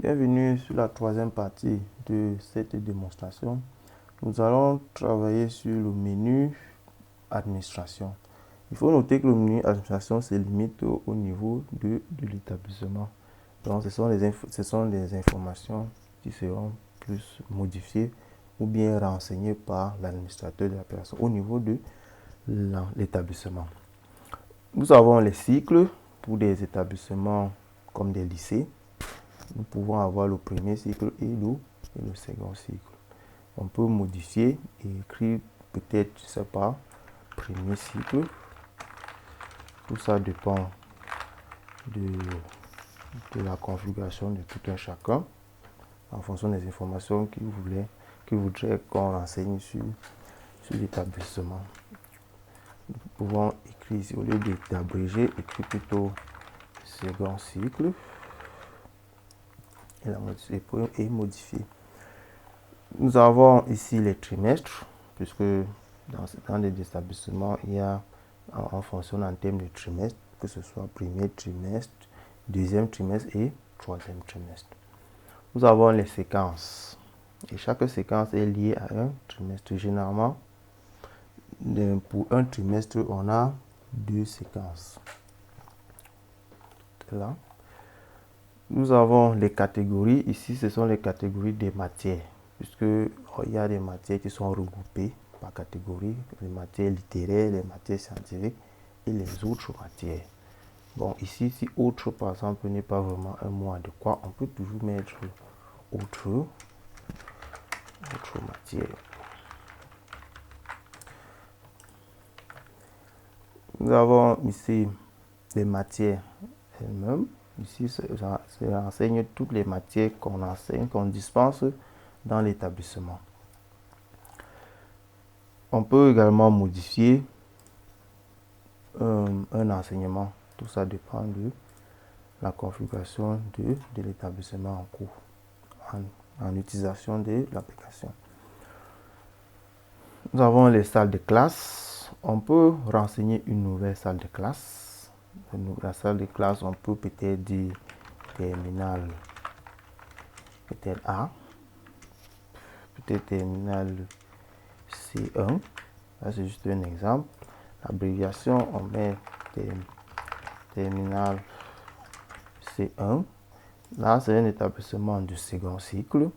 Bienvenue sur la troisième partie de cette démonstration. Nous allons travailler sur le menu administration. Il faut noter que le menu administration se limite au niveau de l'établissement. Donc ce sont les informations qui seront plus modifiées ou bien renseignées par l'administrateur de la personne au niveau de l'établissement. Nous avons les cycles pour des établissements comme des lycées. Nous pouvons avoir le premier cycle et le second cycle. On peut modifier et écrire peut-être, je ne sais pas, premier cycle. Tout ça dépend de la configuration de tout un chacun en fonction des informations qu'il voudrait qu'on renseigne sur l'établissement. Nous pouvons écrire ici, au lieu d'abréger, écrire plutôt second cycle et modifier. Nous avons ici les trimestres, puisque dans les établissements, on fonctionne en termes de trimestres, que ce soit premier trimestre, deuxième trimestre et troisième trimestre. Nous avons les séquences. Et chaque séquence est liée à un trimestre. Généralement, pour un trimestre, on a 2 séquences. Là. Nous avons les catégories. Ici, ce sont les catégories des matières, puisque il y a des matières qui sont regroupées par catégorie, les matières littéraires, les matières scientifiques et les autres matières. Bon, ici, si autre, par exemple, n'est pas vraiment un mot adéquat, on peut toujours mettre autre matière. Nous avons ici les matières elles-mêmes. Ici, ça enseigne toutes les matières qu'on dispense dans l'établissement. On peut également modifier un enseignement. Tout ça dépend de la configuration de l'établissement en cours, en utilisation de l'application. Nous avons les salles de classe. On peut renseigner une nouvelle salle de classe. La salle de classe, on peut peut-être dire terminal, peut-être A, peut-être terminal C1. Là, c'est juste un exemple. L'abréviation, on met terminal C1. Là, c'est un établissement du second cycle.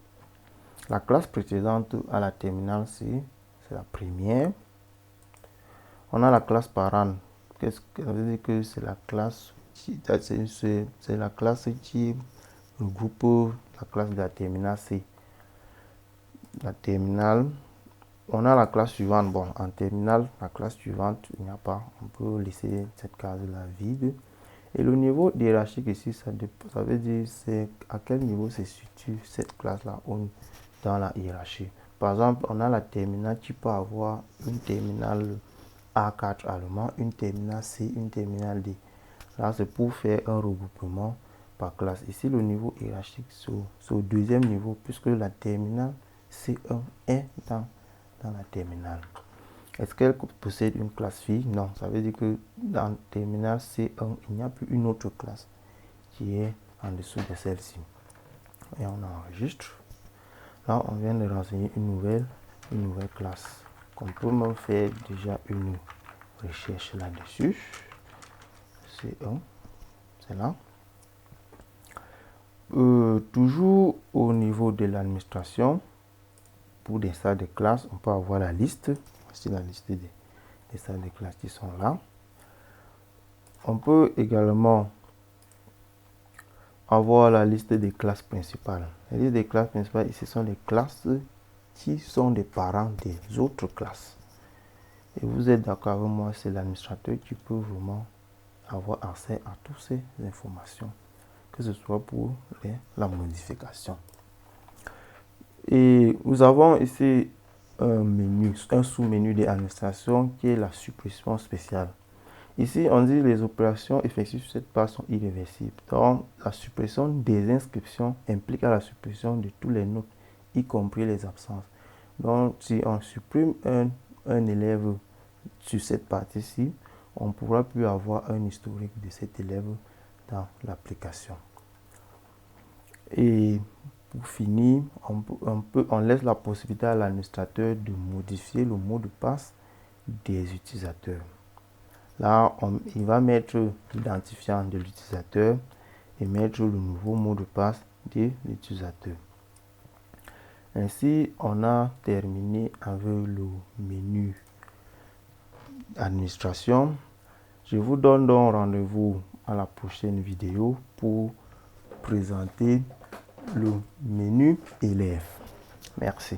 La classe précédente à la terminale C, c'est la première. On a la classe parent. Qu'est-ce que ça veut dire? Que c'est la classe qui regroupe la classe de la terminale C. La terminale, on a la classe suivante. Bon, en terminale, la classe suivante, il n'y a pas. On peut laisser cette case-là vide. Et le niveau hiérarchique ici, ça veut dire c'est à quel niveau se situe cette classe-là dans la hiérarchie. Par exemple, on a la terminale qui peut avoir une terminale A4 allemand, une terminale C, une terminale D. Là, c'est pour faire un regroupement par classe. Ici, le niveau hiérarchique, c'est au deuxième niveau, puisque la terminale C1 est dans la terminale. Est-ce qu'elle possède une classe fille? Non, ça veut dire que dans la terminale C1, il n'y a plus une autre classe qui est en dessous de celle-ci. Et on enregistre. Là, on vient de renseigner une nouvelle classe. On peut même faire déjà une recherche là-dessus. C1, c'est là. Toujours au niveau de l'administration, pour des salles de classe, on peut avoir la liste. Voici la liste des salles de classe qui sont là. On peut également avoir la liste des classes principales. La liste des classes principales, ici sont les classes qui sont des parents des autres classes. Et vous êtes d'accord avec moi, c'est l'administrateur qui peut vraiment avoir accès à toutes ces informations, que ce soit pour la modification. Et nous avons ici un sous-menu d'administration qui est la suppression spéciale. Ici, on dit les opérations effectuées sur cette page sont irréversibles. Donc, la suppression des inscriptions implique la suppression de tous les notes, y compris les absences. Donc, si on supprime un élève sur cette partie-ci, on ne pourra plus avoir un historique de cet élève dans l'application. Et pour finir, on laisse la possibilité à l'administrateur de modifier le mot de passe des utilisateurs. Là, il va mettre l'identifiant de l'utilisateur et mettre le nouveau mot de passe de l'utilisateur. Ainsi, on a terminé avec le menu administration. Je vous donne donc rendez-vous à la prochaine vidéo pour présenter le menu élève. Merci.